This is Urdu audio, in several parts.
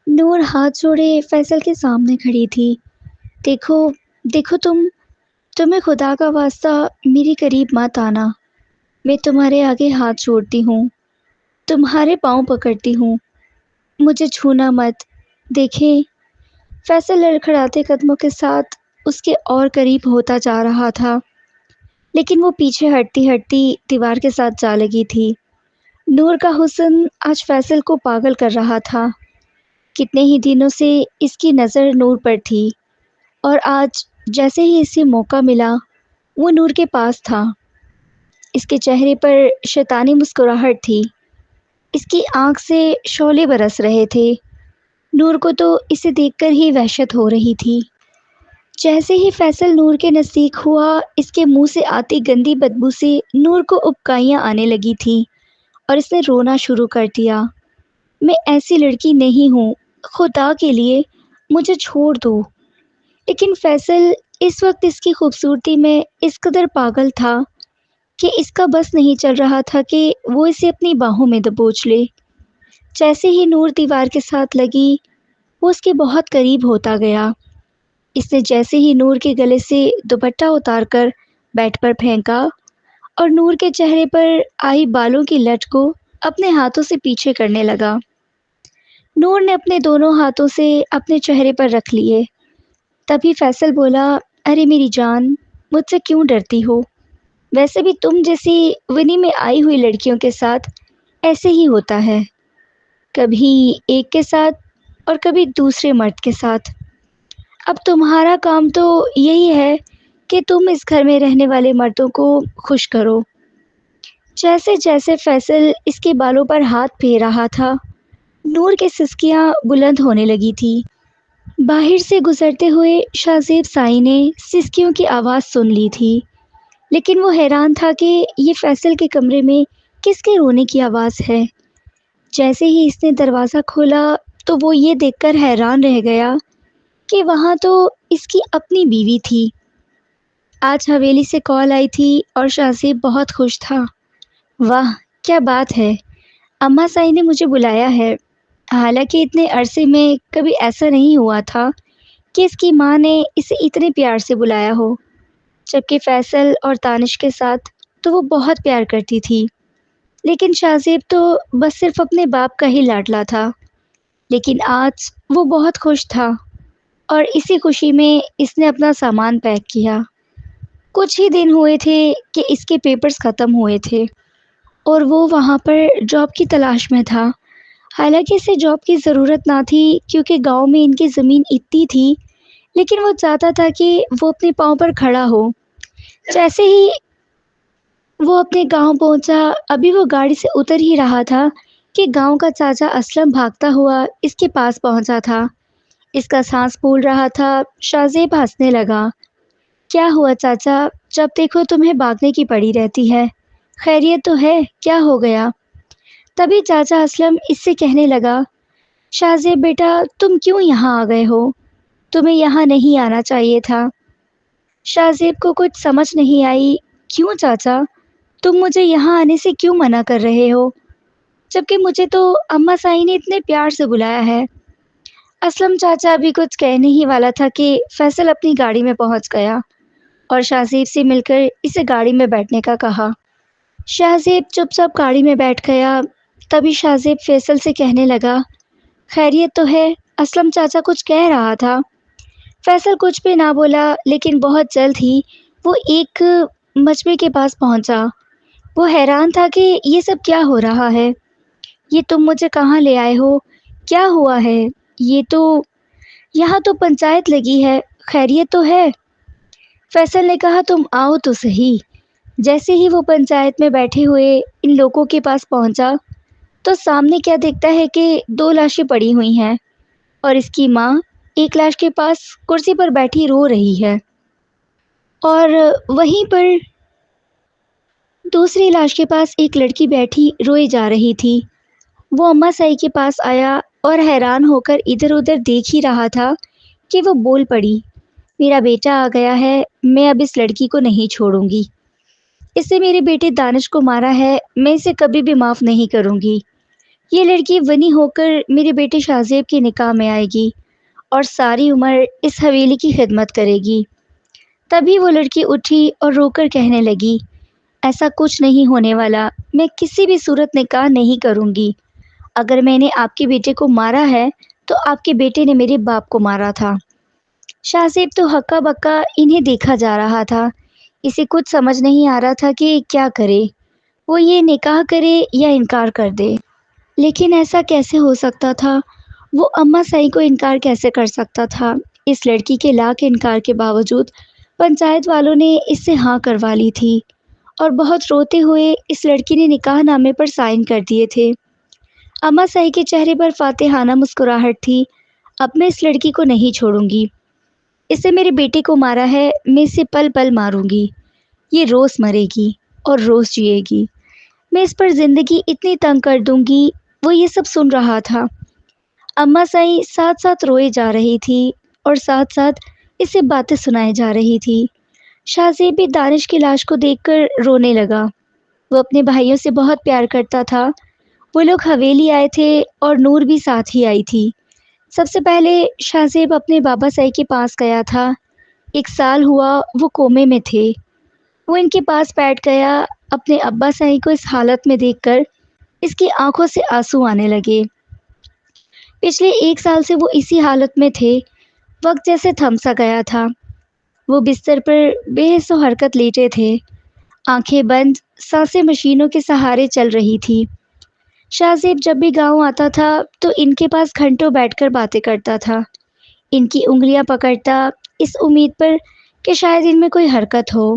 نور ہاتھ جوڑے فیصل کے سامنے کھڑی تھی۔ دیکھو دیکھو تمہیں خدا کا واسطہ میری قریب مت آنا۔ میں تمہارے آگے ہاتھ جوڑتی ہوں، تمہارے پاؤں پکڑتی ہوں، مجھے چھونا مت۔ دیکھیں، فیصل لڑکھڑاتے قدموں کے ساتھ اس کے اور قریب ہوتا جا رہا تھا، لیکن وہ پیچھے ہٹتی ہٹتی دیوار کے ساتھ جا لگی تھی۔ نور کا حسن آج فیصل کو پاگل کر رہا تھا۔ کتنے ہی دنوں سے اس کی نظر نور پر تھی، اور آج جیسے ہی اسے موقع ملا وہ نور کے پاس تھا۔ اس کے چہرے پر شیطانی مسکراہٹ تھی، اس کی آنکھ سے شعلے برس رہے تھے۔ نور کو تو اسے دیکھ کر ہی وحشت ہو رہی تھی۔ جیسے ہی فیصل نور کے نزدیک ہوا، اس کے منہ سے آتی گندی بدبو سے نور کو ابکائیاں آنے لگی تھیں اور اس نے رونا شروع کر دیا۔ میں ایسی لڑکی نہیں ہوں، خدا کے لیے مجھے چھوڑ دو۔ لیکن فیصل اس وقت اس کی خوبصورتی میں اس قدر پاگل تھا کہ اس کا بس نہیں چل رہا تھا کہ وہ اسے اپنی باہوں میں دبوچ لے۔ جیسے ہی نور دیوار کے ساتھ لگی، وہ اس کے بہت قریب ہوتا گیا۔ اس نے جیسے ہی نور کے گلے سے دوپٹہ اتار کر بیڈ پر پھینکا اور نور کے چہرے پر آئی بالوں کی لٹ کو اپنے ہاتھوں سے پیچھے کرنے لگا۔ نور نے اپنے دونوں ہاتھوں سے اپنے چہرے پر رکھ لیے۔ تبھی فیصل بولا، ارے میری جان، مجھ سے کیوں ڈرتی ہو؟ ویسے بھی تم جیسی ونی میں آئی ہوئی لڑکیوں کے ساتھ ایسے ہی ہوتا ہے، کبھی ایک کے ساتھ اور کبھی دوسرے مرد کے ساتھ۔ اب تمہارا کام تو یہی ہے کہ تم اس گھر میں رہنے والے مردوں کو خوش کرو۔ جیسے جیسے فیصل اس کے بالوں پر ہاتھ پھیر رہا تھا، نور کے سسکیاں بلند ہونے لگی تھی۔ باہر سے گزرتے ہوئے شاہ زیب سائی نے سسکیوں کی آواز سن لی تھی، لیکن وہ حیران تھا کہ یہ فیصل کے کمرے میں کس کے رونے کی آواز ہے۔ جیسے ہی اس نے دروازہ کھولا تو وہ یہ دیکھ کر حیران رہ گیا کہ وہاں تو اس کی اپنی بیوی تھی۔ آج حویلی سے کال آئی تھی اور شاہ زیب بہت خوش تھا۔ واہ، کیا بات ہے، اماں سائی نے مجھے بلایا ہے۔ حالانکہ اتنے عرصے میں کبھی ایسا نہیں ہوا تھا کہ اس کی ماں نے اسے اتنے پیار سے بلایا ہو۔ جبکہ فیصل اور دانش کے ساتھ تو وہ بہت پیار کرتی تھی، لیکن شاہ زیب تو بس صرف اپنے باپ کا ہی لاڈلا تھا۔ لیکن آج وہ بہت خوش تھا اور اسی خوشی میں اس نے اپنا سامان پیک کیا۔ کچھ ہی دن ہوئے تھے کہ اس کے پیپرز ختم ہوئے تھے اور وہ وہاں پر جاب کی تلاش میں تھا۔ حالانکہ اسے جاب کی ضرورت نہ تھی کیونکہ گاؤں میں ان کی زمین اتنی تھی، لیکن وہ چاہتا تھا کہ وہ اپنے پاؤں پر کھڑا ہو۔ جیسے ہی وہ اپنے گاؤں پہنچا، ابھی وہ گاڑی سے اتر ہی رہا تھا کہ گاؤں کا چاچا اسلم بھاگتا ہوا اس کے پاس پہنچا تھا۔ اس کا سانس پھول رہا تھا۔ شاہ زیب ہنسنے لگا۔ کیا ہوا چاچا؟ جب دیکھو تمہیں بھاگنے کی پڑی رہتی ہے، خیریت تو ہے؟ کیا ہو گیا؟ تبھی چاچا اسلم اس سے کہنے لگا، شاہ زیب بیٹا، تم کیوں یہاں آ گئے ہو؟ تمہیں یہاں نہیں آنا چاہیے تھا۔ شاہ زیب کو کچھ سمجھ نہیں آئی۔ کیوں چاچا؟ تم مجھے یہاں آنے سے کیوں منع کر رہے ہو، جبکہ مجھے تو اماں سائی نے اتنے پیار سے بلایا ہے؟ اسلم چاچا ابھی کچھ کہنے ہی والا تھا کہ فیصل اپنی گاڑی میں پہنچ گیا اور شاہ زیب سے مل کر اسے گاڑی میں بیٹھنے کا کہا۔ شاہ زیب چپ چاپ گاڑی میں بیٹھ گیا۔ تبھی شاہ زیب فیصل سے کہنے لگا، خیریت تو ہے؟ اسلم چاچا کچھ کہہ رہا تھا۔ فیصل کچھ بھی نہ بولا، لیکن بہت جلد ہی وہ ایک مجمع کے پاس پہنچا۔ وہ حیران تھا کہ یہ سب کیا ہو رہا ہے۔ یہ تم مجھے کہاں لے آئے ہو؟ کیا ہوا ہے؟ یہاں تو پنچایت لگی ہے، خیریت تو ہے؟ فیصل نے کہا، تم آؤ تو صحیح۔ جیسے ہی وہ پنچایت میں بیٹھے ہوئے ان لوگوں کے پاس پہنچا تو سامنے کیا دیکھتا ہے کہ دو لاشیں پڑی ہوئی ہیں اور اس کی ماں ایک لاش کے پاس کرسی پر بیٹھی رو رہی ہے، اور وہیں پر دوسری لاش کے پاس ایک لڑکی بیٹھی روئی جا رہی تھی۔ وہ اماں سائی کے پاس آیا اور حیران ہو کر ادھر ادھر دیکھ ہی رہا تھا کہ وہ بول پڑی، میرا بیٹا آ گیا ہے، میں اب اس لڑکی کو نہیں چھوڑوں گی۔ اس سے میرے بیٹے دانش کو مارا ہے، میں اسے کبھی بھی معاف نہیں کروں گی۔ یہ لڑکی ونی ہو کر میرے بیٹے شاہزیب کے نکاح میں آئے گی اور ساری عمر اس حویلی کی خدمت کرے گی۔ تبھی وہ لڑکی اٹھی اور رو کر کہنے لگی، ایسا کچھ نہیں ہونے والا، میں کسی بھی صورت نکاح نہیں کروں گی۔ اگر میں نے آپ کے بیٹے کو مارا ہے تو آپ کے بیٹے نے میرے باپ کو مارا تھا۔ شاہزیب تو ہکا بکا انہیں دیکھا جا رہا تھا۔ اسے کچھ سمجھ نہیں آ رہا تھا کہ کیا کرے، وہ یہ نکاح کرے یا انکار کر دے۔ لیکن ایسا کیسے ہو سکتا تھا؟ وہ اماں سائی کو انکار کیسے کر سکتا تھا؟ اس لڑکی کے لاکھ انکار کے باوجود پنچایت والوں نے اس سے ہاں کروا لی تھی اور بہت روتے ہوئے اس لڑکی نے نکاح نامے پر سائن کر دیے تھے۔ اماں سائی کے چہرے پر فاتحانہ مسکراہٹ تھی۔ اب میں اس لڑکی کو نہیں چھوڑوں گی۔ اسے میرے بیٹے کو مارا ہے، میں اسے پل پل ماروں گی۔ یہ روز مرے گی اور روز جیے گی۔ میں اس پر زندگی اتنی تنگ کر دوں گی۔ وہ یہ سب سن رہا تھا۔ اماں سائی ساتھ ساتھ روئے جا رہی تھی اور ساتھ ساتھ اسے باتیں سنائے جا رہی تھی۔ شاہزیب بھی دانش کی لاش کو دیکھ کر رونے لگا۔ وہ اپنے بھائیوں سے بہت پیار کرتا تھا۔ وہ لوگ حویلی آئے تھے اور نور بھی ساتھ ہی آئی تھی۔ سب سے پہلے شاہزیب اپنے بابا سائی کے پاس گیا تھا۔ 1 سال ہوا وہ کومے میں تھے۔ وہ ان کے پاس بیٹھ گیا۔ اپنے ابا سائی کو اس حالت میں دیکھ کر اس کی آنکھوں سے آنسو آنے لگے۔ پچھلے 1 سال سے وہ اسی حالت میں تھے۔ وقت جیسے تھم سا گیا تھا۔ وہ بستر پر بے حس و حرکت لیٹے تھے، آنکھیں بند، سانسیں مشینوں کے سہارے چل رہی تھی۔ شاہزیب جب بھی گاؤں آتا تھا تو ان کے پاس گھنٹوں بیٹھ کر باتیں کرتا تھا۔ ان کی انگلیاں پکڑتا اس امید پر کہ شاید ان میں کوئی حرکت ہو،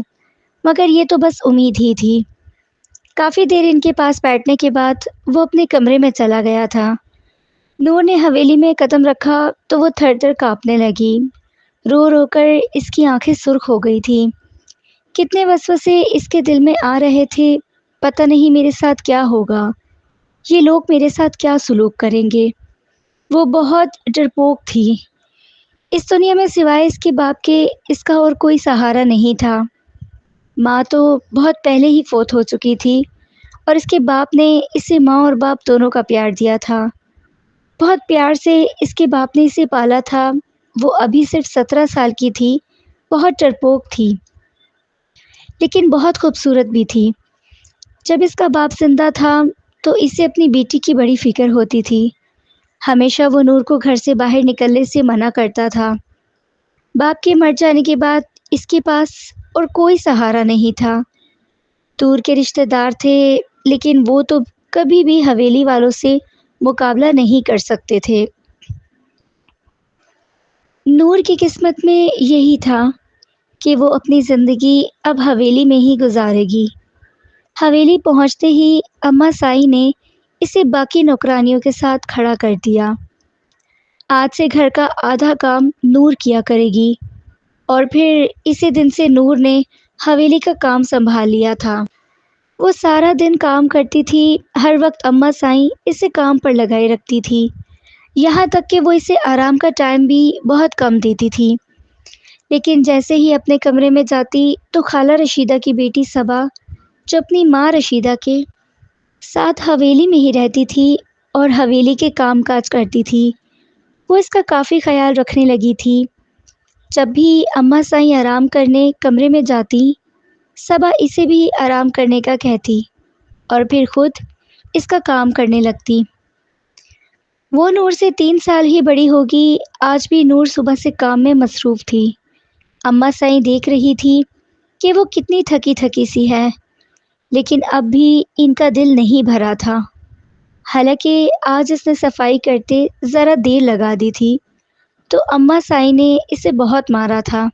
مگر یہ تو بس امید ہی تھی۔ کافی دیر ان کے پاس بیٹھنے کے بعد وہ اپنے کمرے میں چلا گیا تھا۔ نور نے حویلی میں قدم رکھا تو وہ تھر تھر کانپنے لگی۔ رو رو کر اس کی آنکھیں سرخ ہو گئی تھیں۔ کتنے وسوسے اس کے دل میں آ رہے تھے، پتہ نہیں میرے ساتھ کیا ہوگا، یہ لوگ میرے ساتھ کیا سلوک کریں گے۔ وہ بہت ڈرپوک تھی۔ اس دنیا میں سوائے اس کے باپ کے اس کا اور کوئی سہارا نہیں تھا۔ ماں تو بہت پہلے ہی فوت ہو چکی تھی اور اس کے باپ نے اسے ماں اور باپ دونوں کا پیار دیا تھا۔ بہت پیار سے اس کے باپ نے اسے پالا تھا۔ وہ ابھی صرف 17 سال کی تھی، بہت ڈرپوک تھی، لیکن بہت خوبصورت بھی تھی۔ جب اس کا باپ زندہ تھا تو اسے اپنی بیٹی کی بڑی فکر ہوتی تھی۔ ہمیشہ وہ نور کو گھر سے باہر نکلنے سے منع کرتا تھا۔ باپ کے مر جانے کے بعد اس کے پاس اور کوئی سہارا نہیں تھا۔ دور کے رشتہ دار تھے، لیکن وہ تو کبھی بھی حویلی والوں سے مقابلہ نہیں کر سکتے تھے۔ نور کی قسمت میں یہی تھا کہ وہ اپنی زندگی اب حویلی میں ہی گزارے گی۔ حویلی پہنچتے ہی اماں سائی نے اسے باقی نوکرانیوں کے ساتھ کھڑا کر دیا۔ آج سے گھر کا آدھا کام نور کیا کرے گی، اور پھر اسی دن سے نور نے حویلی کا کام سنبھال لیا تھا۔ وہ سارا دن کام کرتی تھی، ہر وقت اماں سائی اسے کام پر لگائے رکھتی تھی، یہاں تک کہ وہ اسے آرام کا ٹائم بھی بہت کم دیتی تھی۔ لیکن جیسے ہی اپنے کمرے میں جاتی تو خالہ رشیدہ کی بیٹی صبا، جو اپنی ماں رشیدہ کے ساتھ حویلی میں ہی رہتی تھی اور حویلی کے کام کاج کرتی تھی، وہ اس کا کافی خیال رکھنے لگی تھی۔ جب بھی اماں سائی آرام کرنے کمرے میں جاتی، صبا اسے بھی آرام کرنے کا کہتی اور پھر خود اس کا کام کرنے لگتی۔ وہ نور سے 3 سال ہی بڑی ہوگی، آج بھی نور صبح سے کام میں مصروف تھی۔ اماں سائی دیکھ رہی تھی کہ وہ کتنی تھکی تھکی سی ہے، لیکن اب بھی ان کا دل نہیں بھرا تھا۔ حالانکہ آج اس نے صفائی کرتے ذرا دیر لگا دی تھی تو اماں سائی نے اسے بہت مارا تھا۔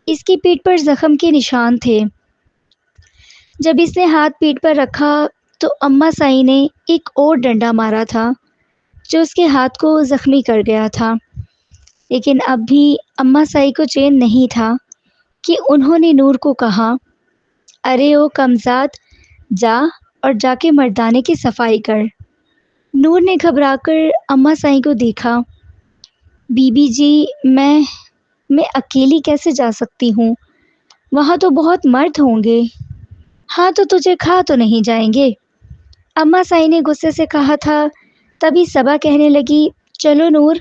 اس کی پیٹھ پر زخم کے نشان تھے۔ جب اس نے ہاتھ پیٹھ پر رکھا تو اماں سائی نے ایک اور ڈنڈا مارا تھا جو اس کے ہاتھ کو زخمی کر گیا تھا۔ لیکن اب بھی اماں سائی کو چین نہیں تھا کہ انہوں نے نور کو کہا، ارے او کمزاد، جا اور جا کے مردانے کی صفائی کر۔ نور نے گھبرا کر اماں سائی کو دیکھا۔ بی بی جی، میں اکیلی کیسے جا سکتی ہوں؟ وہاں تو بہت مرد ہوں گے۔ ہاں تو تجھے کھا تو نہیں جائیں گے؟ اماں سائی نے غصے سے کہا تھا، تبھی صبا کہنے لگی، چلو نور،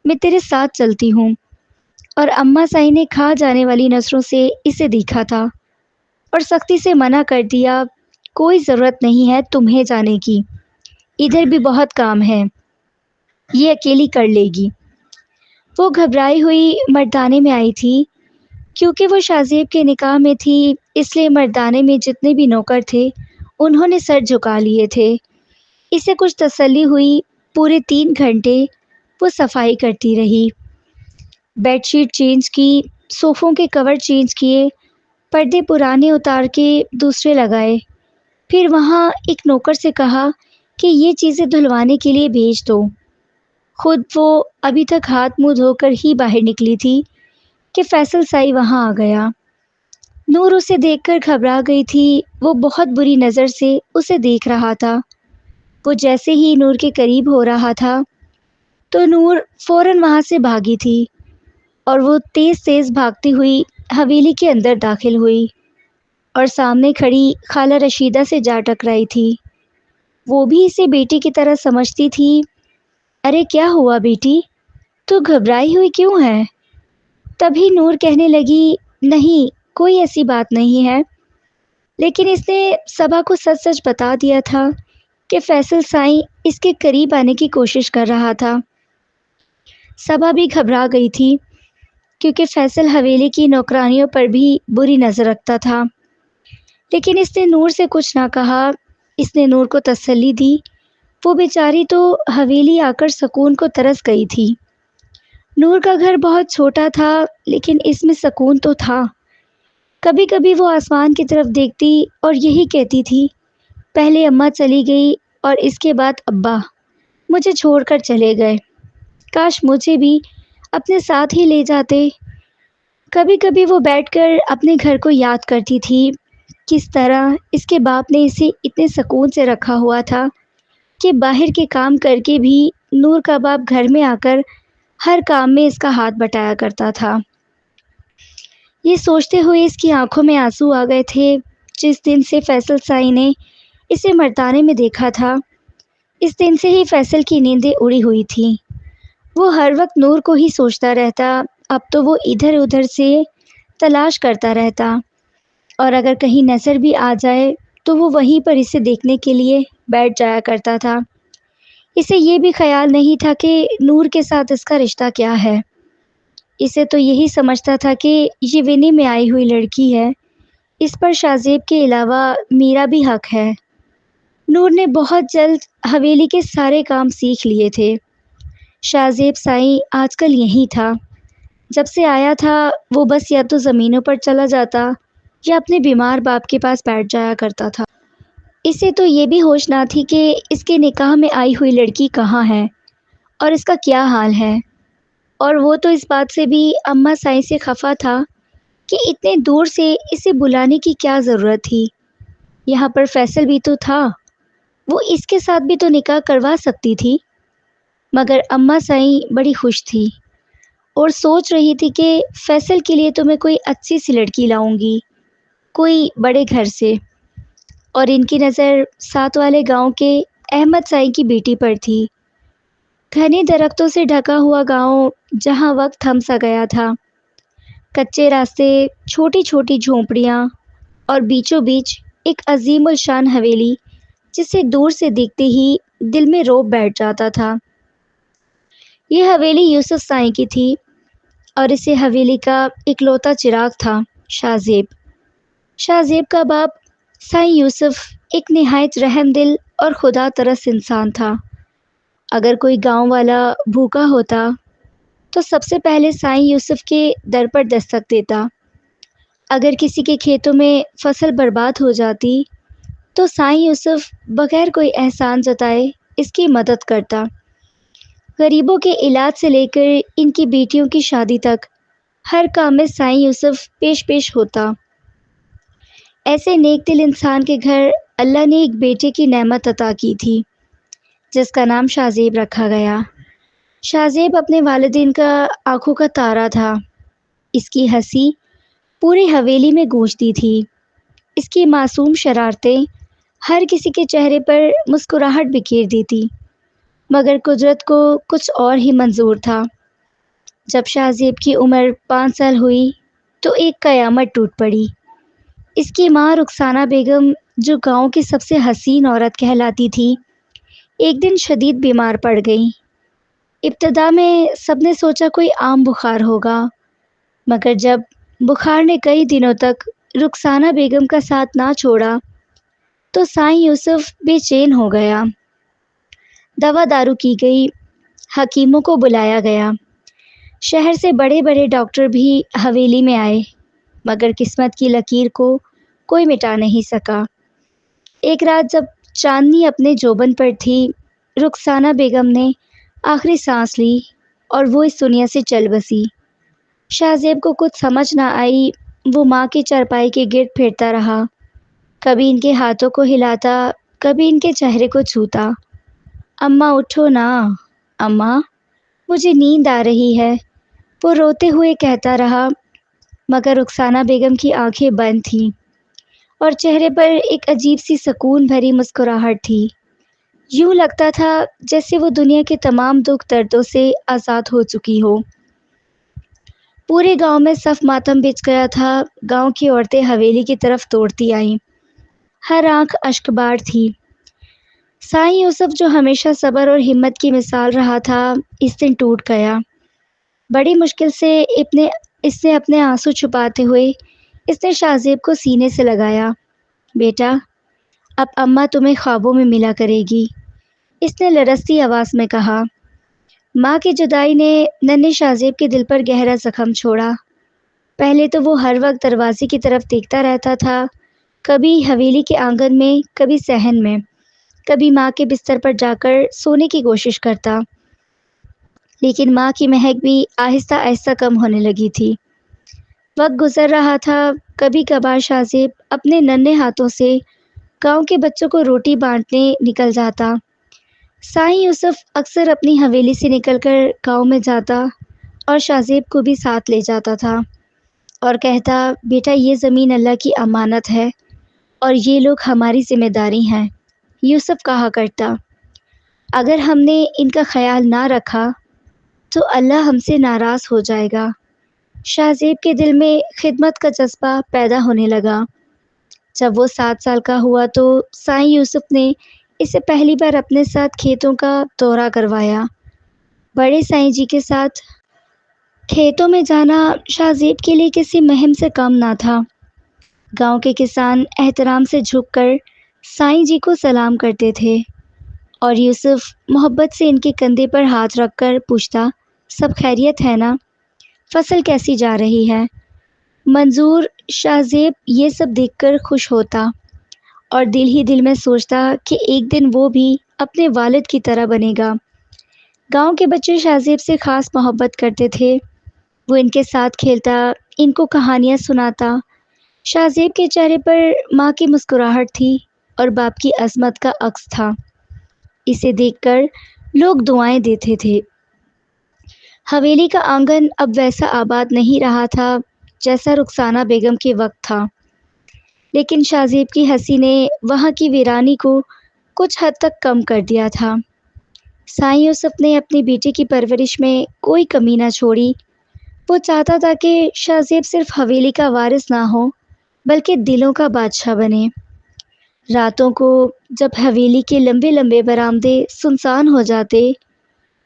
میں تیرے ساتھ چلتی ہوں۔ اور اماں سائی نے کھا جانے والی نظروں سے اسے دیکھا تھا اور سختی سے منع کر دیا، کوئی ضرورت نہیں ہے تمہیں جانے کی، ادھر بھی بہت کام ہے، یہ اکیلی کر لے گی۔ وہ گھبرائی ہوئی مردانے میں آئی تھی، کیونکہ وہ شاذیب کے نکاح میں تھی، اس لیے مردانے میں جتنے بھی نوکر تھے انہوں نے سر جھکا لیے تھے۔ اسے کچھ تسلی ہوئی، پورے 3 گھنٹے وہ صفائی کرتی رہی، بیڈ شیٹ چینج کی، صوفوں کے کور چینج کیے، پردے پرانے اتار کے دوسرے لگائے، پھر وہاں ایک نوکر سے کہا کہ یہ چیزیں دھلوانے کے لیے بھیج دو۔ خود وہ ابھی تک ہاتھ منہ دھو کر ہی باہر نکلی تھی کہ فیصل سائی وہاں آ گیا۔ نور اسے دیکھ کر گھبرا گئی تھی، وہ بہت بری نظر سے اسے دیکھ رہا تھا۔ وہ جیسے ہی نور کے قریب ہو رہا تھا تو نور فوراً وہاں سے بھاگی تھی اور وہ تیز تیز بھاگتی ہوئی حویلی کے اندر داخل ہوئی اور سامنے کھڑی خالہ رشیدہ سے جا ٹکرائی تھی۔ وہ بھی اسے بیٹی کی طرح سمجھتی تھی۔ ارے کیا ہوا بیٹی، تو گھبرائی ہوئی کیوں ہے؟ تبھی نور کہنے لگی، نہیں کوئی ایسی بات نہیں ہے، لیکن اس نے صبا کو سچ سچ بتا دیا تھا کہ فیصل سائی اس کے قریب آنے کی کوشش کر رہا تھا۔ صبا بھی گھبرا گئی تھی، کیونکہ فیصل حویلی کی نوکرانیوں پر بھی بری نظر رکھتا تھا، لیکن اس نے نور سے کچھ نہ کہا۔ اس نے نور کو تسلی دی، وہ بیچاری تو حویلی آ کر سکون کو ترس گئی تھی۔ نور کا گھر بہت چھوٹا تھا، لیکن اس میں سکون تو تھا۔ کبھی کبھی وہ آسمان کی طرف دیکھتی اور یہی کہتی تھی، پہلے اماں چلی گئی اور اس کے بعد ابا مجھے چھوڑ کر چلے گئے، کاش مجھے بھی اپنے ساتھ ہی لے جاتے۔ کبھی کبھی وہ بیٹھ کر اپنے گھر کو یاد کرتی تھی، کس طرح اس کے باپ نے اسے اتنے سکون سے رکھا ہوا تھا کہ باہر کے کام کر کے بھی نور کا باپ گھر میں آ کر ہر کام میں اس کا ہاتھ بٹایا کرتا تھا۔ یہ سوچتے ہوئے اس کی آنکھوں میں آنسو آ گئے تھے۔ جس دن سے فیصل سائی نے اسے مردانے میں دیکھا تھا، اس دن سے ہی فیصل کی نیندیں اڑی ہوئی تھیں۔ وہ ہر وقت نور کو ہی سوچتا رہتا، اب تو وہ ادھر ادھر سے تلاش کرتا رہتا، اور اگر کہیں نظر بھی آ جائے تو وہ وہیں پر اسے دیکھنے کے لیے بیٹھ جایا کرتا تھا۔ اسے یہ بھی خیال نہیں تھا کہ نور کے ساتھ اس کا رشتہ کیا ہے۔ اسے تو یہی سمجھتا تھا کہ یہ وینی میں آئی ہوئی لڑکی ہے، اس پر شاذیب کے علاوہ میرا بھی حق ہے۔ نور نے بہت جلد حویلی کے سارے کام سیکھ لیے تھے۔ شاذیب سائی آج کل یہی تھا، جب سے آیا تھا وہ بس یا تو زمینوں پر چلا جاتا یا اپنے بیمار باپ کے پاس بیٹھ جایا کرتا تھا۔ اسے تو یہ بھی ہوش نہ تھی کہ اس کے نکاح میں آئی ہوئی لڑکی کہاں ہے اور اس کا کیا حال ہے، اور وہ تو اس بات سے بھی اماں سائی سے خفا تھا کہ اتنے دور سے اسے بلانے کی کیا ضرورت تھی۔ یہاں پر فیصل بھی تو تھا، وہ اس کے ساتھ بھی تو نکاح کروا سکتی تھی۔ مگر اماں سائی بڑی خوش تھی اور سوچ رہی تھی کہ فیصل کے لیے تو میں کوئی اچھی سی لڑکی لاؤں گی، کوئی بڑے گھر سے، اور ان کی نظر ساتھ والے گاؤں کے احمد سائی کی بیٹی پر تھی۔ گھنے درختوں سے ڈھکا ہوا گاؤں جہاں وقت تھم سا گیا تھا، کچے راستے، چھوٹی چھوٹی جھونپڑیاں اور بیچوں بیچ ایک عظیم الشان حویلی جسے دور سے دیکھتے ہی دل میں روب بیٹھ جاتا تھا۔ یہ حویلی یوسف سائی کی تھی اور اسے حویلی کا اکلوتا چراغ تھا شاذیب۔ شاذیب کا باپ سائی یوسف ایک نہایت رحم دل اور خدا ترس انسان تھا۔ اگر کوئی گاؤں والا بھوکا ہوتا تو سب سے پہلے سائی یوسف کے در پر دستک دیتا۔ اگر کسی کے کھیتوں میں فصل برباد ہو جاتی تو سائی یوسف بغیر کوئی احسان جتائے اس کی مدد کرتا۔ غریبوں کے علاج سے لے کر ان کی بیٹیوں کی شادی تک ہر کام میں سائی یوسف پیش ہوتا۔ ایسے نیک دل انسان کے گھر اللہ نے ایک بیٹے کی نعمت عطا کی تھی، جس کا نام شاذیب رکھا گیا۔ شاذیب اپنے والدین کا آنکھوں کا تارا تھا۔ اس کی ہنسی پوری حویلی میں گونجتی تھی۔ اس کی معصوم شرارتیں ہر کسی کے چہرے پر مسکراہٹ بکھیر دیتی۔ مگر قدرت کو کچھ اور ہی منظور تھا۔ جب شاہ زیب کی عمر 5 سال ہوئی تو ایک قیامت ٹوٹ پڑی۔ اس کی ماں رخسانہ بیگم، جو گاؤں کی سب سے حسین عورت کہلاتی تھی، ایک دن شدید بیمار پڑ گئی۔ ابتدا میں سب نے سوچا کوئی عام بخار ہوگا، مگر جب بخار نے کئی دنوں تک رخسانہ بیگم کا ساتھ نہ چھوڑا تو سائیں یوسف بے چین ہو گیا۔ دوا دارو کی گئی، حکیموں کو بلایا گیا، شہر سے بڑے بڑے ڈاکٹر بھی حویلی میں آئے، مگر قسمت کی لکیر کو کوئی مٹا نہیں سکا۔ ایک رات جب چاندنی اپنے جوبن پر تھی، رخسانہ بیگم نے آخری سانس لی اور وہ اس دنیا سے چل بسی۔ شاہ زیب کو کچھ سمجھ نہ آئی۔ وہ ماں کی چارپائی کے گرد پھرتا رہا، کبھی ان کے ہاتھوں کو ہلاتا، کبھی ان کے چہرے کو چھوتا۔ اماں اٹھو نا، اماں مجھے نیند آ رہی ہے، وہ روتے ہوئے کہتا رہا، مگر رخسانہ بیگم کی آنکھیں بند تھیں اور چہرے پر ایک عجیب سی سکون بھری مسکراہٹ تھی۔ یوں لگتا تھا جیسے وہ دنیا کے تمام دکھ دردوں سے آزاد ہو چکی ہو۔ پورے گاؤں میں صف ماتم بچھ گیا تھا۔ گاؤں کی عورتیں حویلی کی طرف دوڑتی آئیں، ہر آنکھ اشکبار تھی۔ سائیں یوسف، جو ہمیشہ صبر اور ہمت کی مثال رہا تھا، اس دن ٹوٹ گیا۔ بڑی مشکل سے اس نے اپنے آنسو چھپاتے ہوئے اس نے شاہ زیب کو سینے سے لگایا۔ بیٹا، اب اماں تمہیں خوابوں میں ملا کرے گی، اس نے لرزتی آواز میں کہا۔ ماں کی جدائی نے ننھے شاہ زیب کے دل پر گہرا زخم چھوڑا۔ پہلے تو وہ ہر وقت دروازے کی طرف دیکھتا رہتا تھا، کبھی حویلی کے آنگن میں، کبھی صحن میں، کبھی ماں کے بستر پر جا کر سونے کی کوشش کرتا، لیکن ماں کی مہک بھی آہستہ آہستہ کم ہونے لگی تھی۔ وقت گزر رہا تھا، کبھی کبھار شاہ زیب اپنے ننھے ہاتھوں سے گاؤں کے بچوں کو روٹی بانٹنے نکل جاتا۔ سائیں یوسف اکثر اپنی حویلی سے نکل کر گاؤں میں جاتا اور شاہ زیب کو بھی ساتھ لے جاتا تھا اور کہتا، بیٹا یہ زمین اللہ کی امانت ہے اور یہ لوگ ہماری ذمہ داری ہیں۔ یوسف کہا کرتا، اگر ہم نے ان کا خیال نہ رکھا تو اللہ ہم سے ناراض ہو جائے گا۔ شاہ زیب کے دل میں خدمت کا جذبہ پیدا ہونے لگا۔ جب وہ 7 سال کا ہوا تو سائیں یوسف نے اسے پہلی بار اپنے ساتھ کھیتوں کا دورہ کروایا۔ بڑے سائیں جی کے ساتھ کھیتوں میں جانا شاہ زیب کے لیے کسی مہم سے کم نہ تھا۔ گاؤں کے کسان احترام سے جھک کر سائیں جی کو سلام کرتے تھے اور یوسف محبت سے ان کے کندھے پر ہاتھ رکھ کر پوچھتا، سب خیریت ہے نا؟ فصل کیسی جا رہی ہے؟ منظور شاہ زیب یہ سب دیکھ کر خوش ہوتا اور دل ہی دل میں سوچتا کہ ایک دن وہ بھی اپنے والد کی طرح بنے گا۔ گاؤں کے بچے شاہ زیب سے خاص محبت کرتے تھے۔ وہ ان کے ساتھ کھیلتا، ان کو کہانیاں سناتا۔ شاہ زیب کے چہرے پر ماں کی مسکراہٹ تھی اور باپ کی عظمت کا عکس تھا۔ اسے دیکھ کر لوگ دعائیں دیتے تھے۔ حویلی کا آنگن اب ویسا آباد نہیں رہا تھا جیسا رخسانہ بیگم کے وقت تھا، لیکن شاہ زیب کی ہنسی نے وہاں کی ویرانی کو کچھ حد تک کم کر دیا تھا۔ سائیں یوسف نے اپنی بیٹی کی پرورش میں کوئی کمی نہ چھوڑی۔ وہ چاہتا تھا کہ شاہ زیب صرف حویلی کا وارث نہ ہو بلکہ دلوں کا بادشاہ بنے۔ راتوں کو جب حویلی کے لمبے لمبے برآمدے سنسان ہو جاتے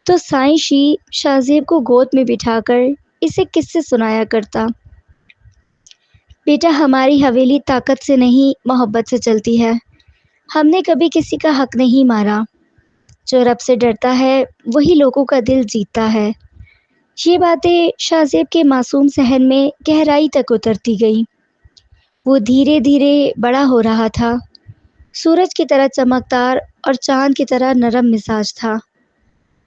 تو سائیں شی شاہ زیب کو گود میں بٹھا کر اسے قصے سنایا کرتا۔ بیٹا، ہماری حویلی طاقت سے نہیں محبت سے چلتی ہے۔ ہم نے کبھی کسی کا حق نہیں مارا۔ جو رب سے ڈرتا ہے وہی لوگوں کا دل جیتتا ہے۔ یہ باتیں شاہ زیب کے معصوم ذہن میں گہرائی تک اترتی گئی۔ وہ دھیرے دھیرے بڑا ہو رہا تھا، سورج کی طرح چمکدار اور چاند کی طرح نرم مزاج تھا۔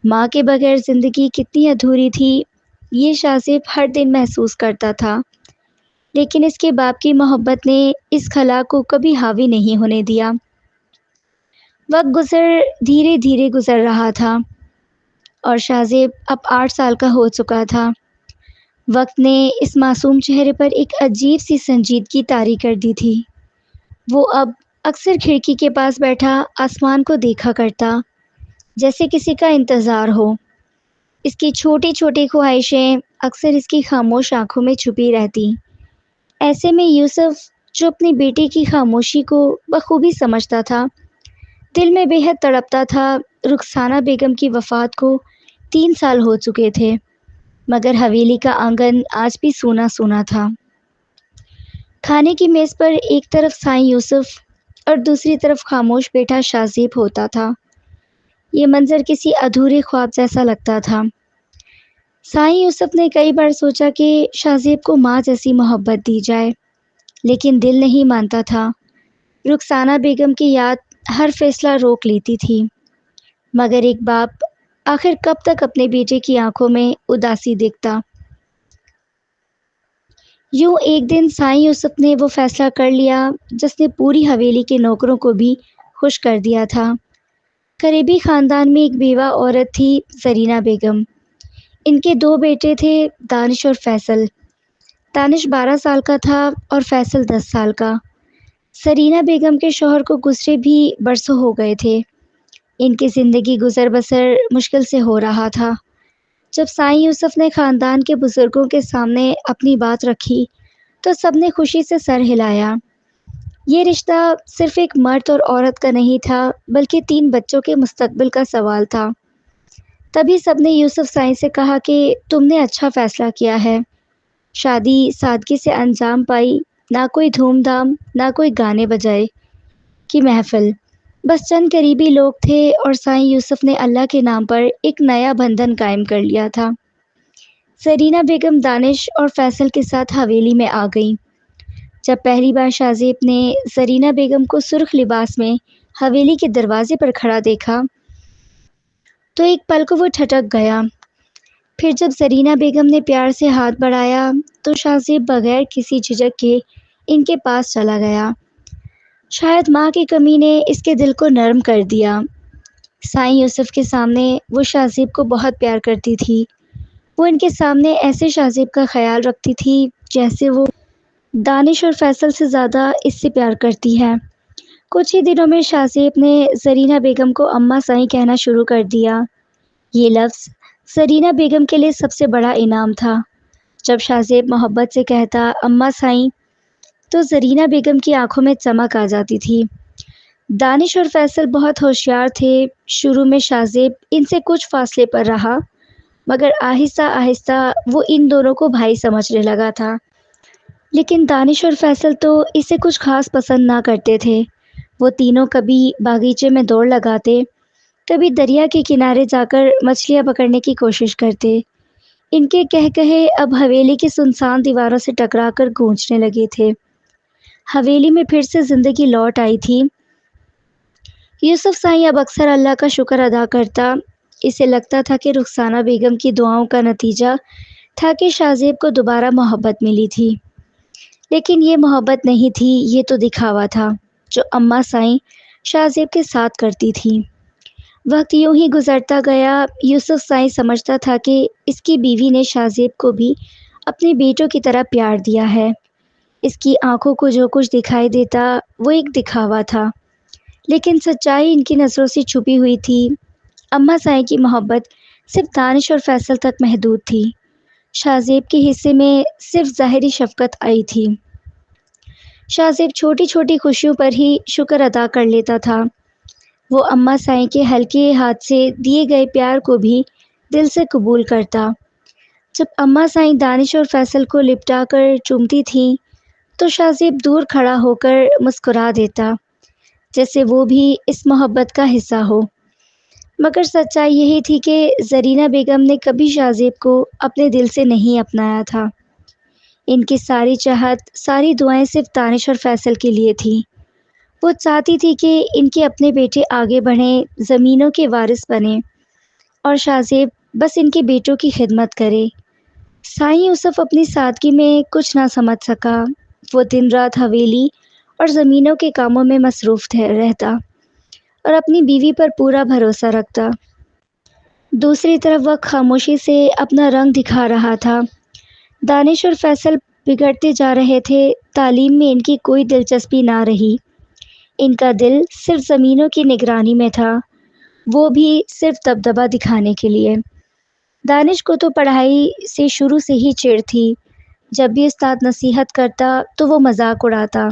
ماں کے بغیر زندگی کتنی ادھوری تھی یہ شاہ زیب ہر دن محسوس کرتا تھا، لیکن اس کے باپ کی محبت نے اس خلا کو کبھی حاوی نہیں ہونے دیا۔ وقت دھیرے دھیرے گزر رہا تھا اور شاہ زیب اب 8 سال کا ہو چکا تھا۔ وقت نے اس معصوم چہرے پر ایک عجیب سی سنجیدگی طاری کر دی تھی۔ وہ اب اکثر کھڑکی کے پاس بیٹھا آسمان کو دیکھا کرتا، جیسے کسی کا انتظار ہو۔ اس کی چھوٹی چھوٹی خواہشیں اکثر اس کی خاموش آنکھوں میں چھپی رہتی۔ ایسے میں یوسف، جو اپنی بیٹی کی خاموشی کو بخوبی سمجھتا تھا، دل میں بے حد تڑپتا تھا۔ رخسانہ بیگم کی وفات کو 3 سال ہو چکے تھے، مگر حویلی کا آنگن آج بھی سونا سونا تھا۔ کھانے کی میز پر ایک طرف سائیں یوسف اور دوسری طرف خاموش بیٹا شاذیب ہوتا تھا۔ یہ منظر کسی ادھورے خواب جیسا لگتا تھا۔ سائیں یوسف نے کئی بار سوچا کہ شاذیب کو ماں جیسی محبت دی جائے، لیکن دل نہیں مانتا تھا۔ رخسانہ بیگم کی یاد ہر فیصلہ روک لیتی تھی، مگر ایک باپ آخر کب تک اپنے بیٹے کی آنکھوں میں اداسی دیکھتا۔ یوں ایک دن سائیں یوسف نے وہ فیصلہ کر لیا جس نے پوری حویلی کے نوکروں کو بھی خوش کر دیا تھا۔ قریبی خاندان میں ایک بیوہ عورت تھی، زرینہ بیگم۔ ان کے 2 بیٹے تھے، دانش اور فیصل۔ دانش 12 سال کا تھا اور فیصل 10 سال کا۔ زرینہ بیگم کے شوہر کو گزرے بھی برسوں ہو گئے تھے۔ ان کی زندگی گزر بسر مشکل سے ہو رہا تھا۔ جب سائیں یوسف نے خاندان کے بزرگوں کے سامنے اپنی بات رکھی تو سب نے خوشی سے سر ہلایا۔ یہ رشتہ صرف ایک مرد اور عورت کا نہیں تھا، بلکہ 3 بچوں کے مستقبل کا سوال تھا۔ تبھی سب نے یوسف سائیں سے کہا کہ تم نے اچھا فیصلہ کیا ہے۔ شادی سادگی سے انجام پائی، نہ کوئی دھوم دھام، نہ کوئی گانے بجائے کی محفل، بس چند قریبی لوگ تھے، اور سائیں یوسف نے اللہ کے نام پر ایک نیا بندھن قائم کر لیا تھا۔ زرینہ بیگم دانش اور فیصل کے ساتھ حویلی میں آ گئیں۔ جب پہلی بار شاذیب نے زرینہ بیگم کو سرخ لباس میں حویلی کے دروازے پر کھڑا دیکھا تو ایک پل کو وہ ٹھٹک گیا۔ پھر جب زرینہ بیگم نے پیار سے ہاتھ بڑھایا تو شاذیب بغیر کسی جھجک کے ان کے پاس چلا گیا۔ شاید ماں کی کمی نے اس کے دل کو نرم کر دیا۔ سائیں یوسف کے سامنے وہ شاذیب کو بہت پیار کرتی تھی۔ وہ ان کے سامنے ایسے شاذیب کا خیال رکھتی تھی جیسے وہ دانش اور فیصل سے زیادہ اس سے پیار کرتی ہے۔ کچھ ہی دنوں میں شاذیب نے زرینہ بیگم کو اماں سائیں کہنا شروع کر دیا۔ یہ لفظ زرینہ بیگم کے لیے سب سے بڑا انعام تھا۔ جب شاذیب محبت سے کہتا اماں سائیں تو زرینہ بیگم کی آنکھوں میں چمک آ جاتی تھی۔ دانش اور فیصل بہت ہوشیار تھے۔ شروع میں شاذیب ان سے کچھ فاصلے پر رہا، مگر آہستہ آہستہ وہ ان دونوں کو بھائی سمجھنے لگا تھا۔ لیکن دانش اور فیصل تو اسے کچھ خاص پسند نہ کرتے تھے۔ وہ تینوں کبھی باغیچے میں دوڑ لگاتے، کبھی دریا کے کنارے جا کر مچھلیاں پکڑنے کی کوشش کرتے۔ ان کے کہے اب حویلی کی سنسان دیواروں سے ٹکرا کر گونجنے لگے تھے۔ حویلی میں پھر سے زندگی لوٹ آئی تھی۔ یوسف سائیں اب اکثر اللہ کا شکر ادا کرتا۔ اسے لگتا تھا کہ رخسانہ بیگم کی دعاؤں کا نتیجہ تھا کہ شاذیب کو دوبارہ محبت ملی تھی۔ لیکن یہ محبت نہیں تھی، یہ تو دکھاوا تھا جو اماں سائیں شاذیب کے ساتھ کرتی تھی۔ وقت یوں ہی گزرتا گیا۔ یوسف سائیں سمجھتا تھا کہ اس کی بیوی نے شاذیب کو بھی اپنے بیٹوں کی طرح پیار دیا ہے۔ اس کی آنکھوں کو جو کچھ دکھائی دیتا وہ ایک دکھاوا تھا، لیکن سچائی ان کی نظروں سے چھپی ہوئی تھی۔ اماں سائیں کی محبت صرف دانش اور فیصل تک محدود تھی۔ شاذیب کے حصے میں صرف ظاہری شفقت آئی تھی۔ شاذیب چھوٹی چھوٹی خوشیوں پر ہی شکر ادا کر لیتا تھا۔ وہ اماں سائیں کے ہلکے ہاتھ سے دیے گئے پیار کو بھی دل سے قبول کرتا۔ جب اماں سائیں دانش اور فیصل کو لپٹا کر چومتی تھیں تو شاذیب دور کھڑا ہو کر مسکرا دیتا، جیسے وہ بھی اس محبت کا حصہ ہو۔ مگر سچائی یہی تھی کہ زرینہ بیگم نے کبھی شاذیب کو اپنے دل سے نہیں اپنایا تھا۔ ان کی ساری چاہت، ساری دعائیں صرف دانش اور فیصل کے لیے تھیں۔ وہ چاہتی تھی کہ ان کے اپنے بیٹے آگے بڑھیں، زمینوں کے وارث بنیں، اور شاذیب بس ان کے بیٹوں کی خدمت کرے۔ سائیں یوسف اپنی سادگی میں کچھ نہ سمجھ سکا۔ وہ دن رات حویلی اور زمینوں کے کاموں میں مصروف رہتا اور اپنی بیوی پر پورا بھروسہ رکھتا۔ دوسری طرف وہ خاموشی سے اپنا رنگ دکھا رہا تھا۔ دانش اور فیصل بگڑتے جا رہے تھے۔ تعلیم میں ان کی کوئی دلچسپی نہ رہی۔ ان کا دل صرف زمینوں کی نگرانی میں تھا۔ وہ بھی صرف دبدبا دکھانے کے لیے۔ دانش کو تو پڑھائی سے شروع سے ہی چڑ تھی۔ جب بھی استاد نصیحت کرتا تو وہ مذاق اڑاتا۔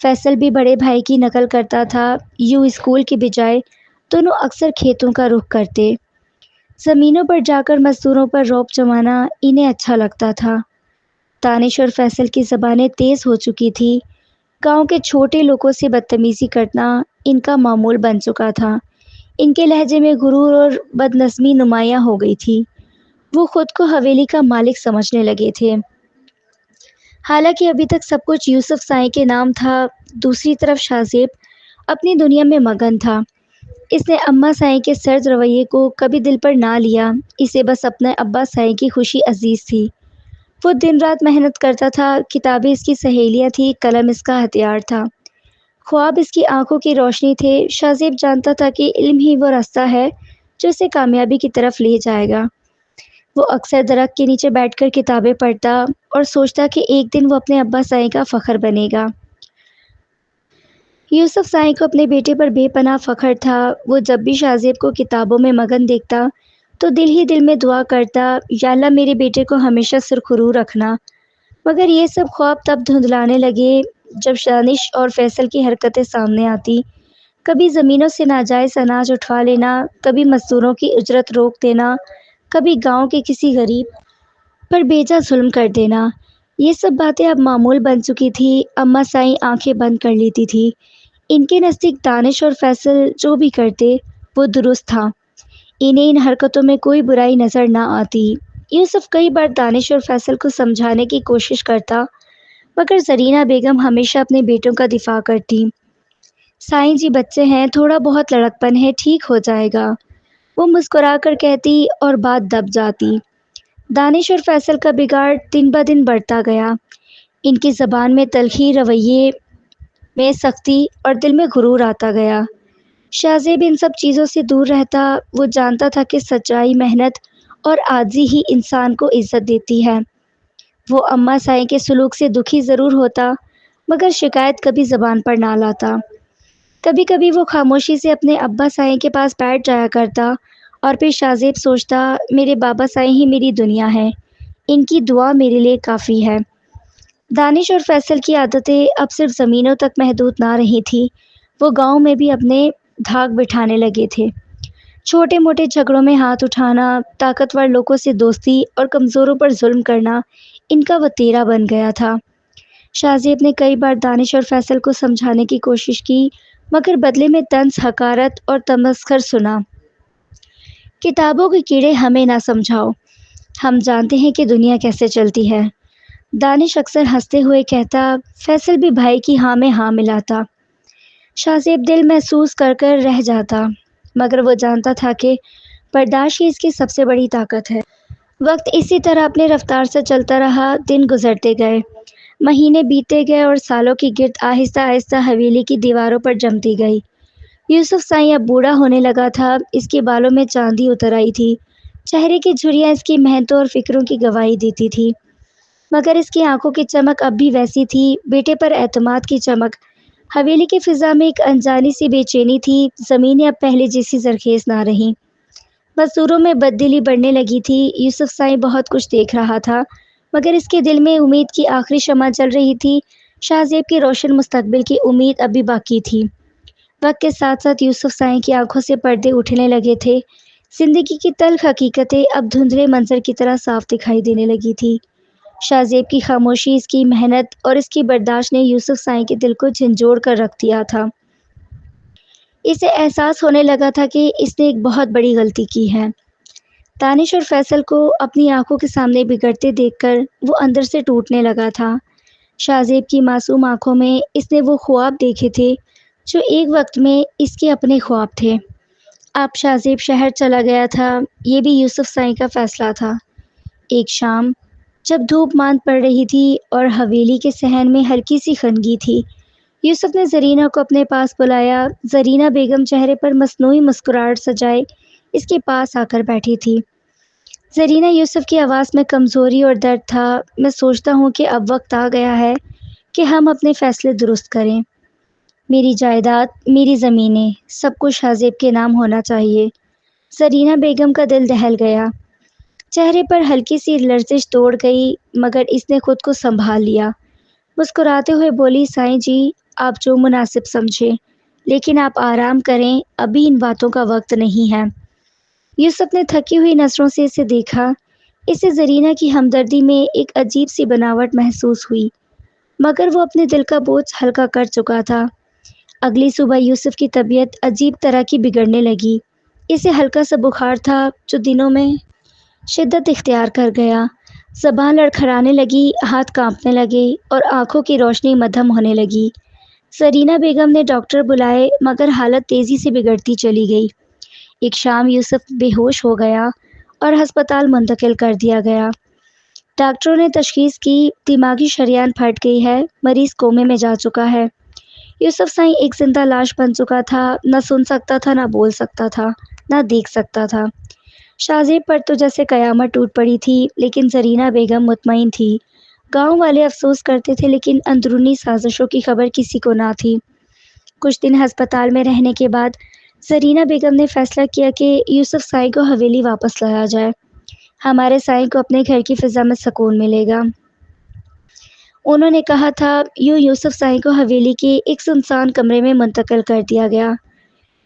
فیصل بھی بڑے بھائی کی نقل کرتا تھا، یوں اسکول کی بجائے دونوں اکثر کھیتوں کا رخ کرتے۔ زمینوں پر جا کر مزدوروں پر رعب جمانا انہیں اچھا لگتا تھا۔ دانش اور فیصل کی زبانیں تیز ہو چکی تھی۔ گاؤں کے چھوٹے لوگوں سے بدتمیزی کرنا ان کا معمول بن چکا تھا۔ ان کے لہجے میں غرور اور بدنظمی نمایاں ہو گئی تھی۔ وہ خود کو حویلی کا مالک سمجھنے لگے تھے، حالانکہ ابھی تک سب کچھ یوسف سائیں کے نام تھا۔ دوسری طرف شاہ زیب اپنی دنیا میں مگن تھا۔ اس نے اماں سائیں کے سرد رویے کو کبھی دل پر نہ لیا، اسے بس اپنے ابا سائیں کی خوشی عزیز تھی۔ وہ دن رات محنت کرتا تھا، کتابیں اس کی سہیلیاں تھی، قلم اس کا ہتھیار تھا، خواب اس کی آنکھوں کی روشنی تھے۔ شاہ زیب جانتا تھا کہ علم ہی وہ راستہ ہے جو اسے کامیابی کی طرف لے جائے گا۔ وہ اکثر درخت کے نیچے بیٹھ کر کتابیں پڑھتا اور سوچتا کہ ایک دن وہ اپنے ابا سائیں کا فخر بنے گا۔ یوسف سائیں کو اپنے بیٹے پر بے پناہ فخر تھا۔ وہ جب بھی شاہ زیب کو کتابوں میں مگن دیکھتا تو دل ہی دل میں دعا کرتا، یا اللہ میرے بیٹے کو ہمیشہ سرخرو رکھنا۔ مگر یہ سب خواب تب دھندلانے لگے جب دانش اور فیصل کی حرکتیں سامنے آتی۔ کبھی زمینوں سے ناجائز اناج اٹھوا لینا، کبھی مزدوروں کی اجرت روک دینا، کبھی گاؤں کے کسی غریب پر بیجا ظلم کر دینا۔ یہ سب باتیں اب معمول بن چکی تھی۔ اماں سائیں آنکھیں بند کر لیتی تھی۔ ان کے نزدیک دانش اور فیصل جو بھی کرتے وہ درست تھا۔ انہیں ان حرکتوں میں کوئی برائی نظر نہ آتی۔ یوسف کئی بار دانش اور فیصل کو سمجھانے کی کوشش کرتا، مگر زرینہ بیگم ہمیشہ اپنے بیٹوں کا دفاع کرتی۔ سائیں جی بچے ہیں، تھوڑا بہت لڑکپن ہے، ٹھیک ہو جائے گا، وہ مسکرا کر کہتی اور بات دب جاتی۔ دانش اور فیصل کا بگاڑ دن بدن بڑھتا گیا۔ ان کی زبان میں تلخی، رویے میں سختی اور دل میں غرور آتا گیا۔ شاہ زیب ان سب چیزوں سے دور رہتا۔ وہ جانتا تھا کہ سچائی، محنت اور عاجزی ہی انسان کو عزت دیتی ہے۔ وہ اماں سائیں کے سلوک سے دکھی ضرور ہوتا، مگر شکایت کبھی زبان پر نہ لاتا۔ کبھی کبھی وہ خاموشی سے اپنے ابا سائیں کے پاس بیٹھ جایا کرتا اور پھر شاہ زیب سوچتا، میرے بابا سائیں ہی میری دنیا ہے، ان کی دعا میرے لیے کافی ہے۔ دانش اور فیصل کی عادتیں اب صرف زمینوں تک محدود نہ رہی تھی، وہ گاؤں میں بھی اپنے دھاک بٹھانے لگے تھے۔ چھوٹے موٹے جھگڑوں میں ہاتھ اٹھانا، طاقتور لوگوں سے دوستی اور کمزوروں پر ظلم کرنا ان کا وتیرہ بن گیا تھا۔ شاہ زیب نے کئی بار دانش اور فیصل کو سمجھانے کی کوشش کی، مگر بدلے میں طنز، حقارت اور تمسخر سنا۔ کتابوں کے کیڑے ہمیں نہ سمجھاؤ، ہم جانتے ہیں کہ دنیا کیسے چلتی ہے، دانش اکثر ہنستے ہوئے کہتا۔ فیصل بھی بھائی کی ہاں میں ہاں ملاتا۔ شاہ زیب دل محسوس کر کر رہ جاتا، مگر وہ جانتا تھا کہ برداشت ہی اس کی سب سے بڑی طاقت ہے۔ وقت اسی طرح اپنے رفتار سے چلتا رہا، دن گزرتے گئے، مہینے بیتے گئے اور سالوں کی گرد آہستہ آہستہ حویلی کی دیواروں پر جمتی گئی۔ یوسف سائیں اب بوڑھا ہونے لگا تھا، اس کے بالوں میں چاندی اتر آئی تھی، چہرے کی جھریاں اس کی محنتوں اور فکروں کی گواہی دیتی تھی، مگر اس کی آنکھوں کی چمک اب بھی ویسی تھی، بیٹے پر اعتماد کی چمک۔ حویلی کی فضا میں ایک انجانی سی بے چینی تھی، زمینیں اب پہلے جیسی زرخیز نہ رہیں، مزدوروں میں بددلی بڑھنے لگی تھی۔ یوسف سائیں بہت کچھ دیکھ رہا تھا، مگر اس کے دل میں امید کی آخری شمع جل رہی تھی۔ شاہ زیب کی روشن مستقبل کی امید اب بھی باقی تھی۔ وقت کے ساتھ ساتھ یوسف سائیں کی آنکھوں سے پردے اٹھنے لگے تھے، زندگی کی تلخ حقیقتیں اب دھندلے منظر کی طرح صاف دکھائی دینے لگی تھی۔ شاہ زیب کی خاموشی، اس کی محنت اور اس کی برداشت نے یوسف سائیں کے دل کو جھنجھوڑ کر رکھ دیا تھا۔ اسے احساس ہونے لگا تھا کہ اس نے ایک بہت بڑی غلطی کی ہے۔ دانش اور فیصل کو اپنی آنکھوں کے سامنے بگڑتے دیکھ کر وہ اندر سے ٹوٹنے لگا تھا۔ شاہ زیب کی معصوم آنکھوں میں اس نے وہ خواب دیکھے تھے جو ایک وقت میں اس کے اپنے خواب تھے۔ اب شاہ زیب شہر چلا گیا تھا، یہ بھی یوسف سائیں کا فیصلہ تھا۔ ایک شام جب دھوپ ماند پڑ رہی تھی اور حویلی کے صحن میں ہلکی سی خنگی تھی، یوسف نے زرینہ کو اپنے پاس بلایا۔ زرینہ بیگم چہرے پر مصنوعی مسکراہٹ سجائے اس کے پاس آ کر بیٹھی تھی۔ زرینہ، یوسف کی آواز میں کمزوری اور درد تھا، میں سوچتا ہوں کہ اب وقت آ گیا ہے کہ ہم اپنے فیصلے درست کریں۔ میری جائیداد، میری زمینیں، سب کچھ حازیب کے نام ہونا چاہیے۔ زرینہ بیگم کا دل دہل گیا، چہرے پر ہلکی سی لرزش دوڑ گئی، مگر اس نے خود کو سنبھال لیا۔ مسکراتے ہوئے بولی، سائیں جی، آپ جو مناسب سمجھے، لیکن آپ آرام کریں، ابھی ان باتوں کا وقت نہیں ہے۔ یوسف نے تھکی ہوئی نظروں سے اسے دیکھا۔ اسے زرینہ کی ہمدردی میں ایک عجیب سی بناوٹ محسوس ہوئی، مگر وہ اپنے دل کا بوجھ ہلکا کر چکا تھا۔ اگلی صبح یوسف کی طبیعت عجیب طرح کی بگڑنے لگی۔ اسے ہلکا سا بخار تھا جو دنوں میں شدت اختیار کر گیا۔ زبان لڑکھڑانے لگی، ہاتھ کانپنے لگے اور آنکھوں کی روشنی مدھم ہونے لگی۔ زرینہ بیگم نے ڈاکٹر بلائے، مگر حالت تیزی سے بگڑتی چلی گئی۔ ایک شام یوسف بے ہوش ہو گیا اور ہسپتال منتقل کر دیا گیا۔ ڈاکٹروں نے تشخیص کی، دماغی شریان پھٹ گئی ہے، مریض کومے میں جا چکا ہے۔ یوسف سائیں ایک زندہ لاش بن چکا تھا، نہ سن سکتا تھا، نہ بول سکتا تھا، نہ دیکھ سکتا تھا۔ شازیب پر تو جیسے قیامت ٹوٹ پڑی تھی، لیکن زرینہ بیگم مطمئن تھی۔ گاؤں والے افسوس کرتے تھے، لیکن اندرونی سازشوں کی خبر کسی کو نہ تھی۔ کچھ دن ہسپتال میں رہنے کے بعد زرینہ بیگم نے فیصلہ کیا کہ یوسف سائیں کو حویلی واپس لایا جائے۔ ہمارے سائیں کو اپنے گھر کی فضا میں سکون ملے گا، انہوں نے کہا تھا۔ یوں یوسف سائیں کو حویلی کے ایک سنسان کمرے میں منتقل کر دیا گیا۔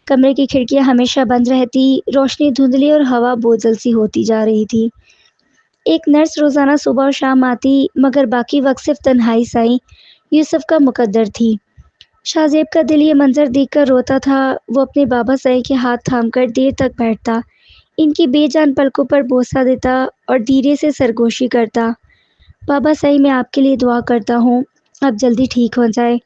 کمرے کی کھڑکیاں ہمیشہ بند رہتی، روشنی دھندلی اور ہوا بوجھل سی ہوتی جا رہی تھی۔ ایک نرس روزانہ صبح و شام آتی، مگر باقی وقت صرف تنہائی سائیں یوسف کا مقدر تھی۔ شازیب کا دل یہ منظر دیکھ کر روتا تھا۔ وہ اپنے بابا سائیں کے ہاتھ تھام کر دیر تک بیٹھتا، ان کی بے جان پلکوں پر بوسہ دیتا اور دھیرے سے سرگوشی کرتا۔ بابا سائیں، میں آپ کے لیے دعا کرتا ہوں، آپ جلدی ٹھیک ہو جائیں۔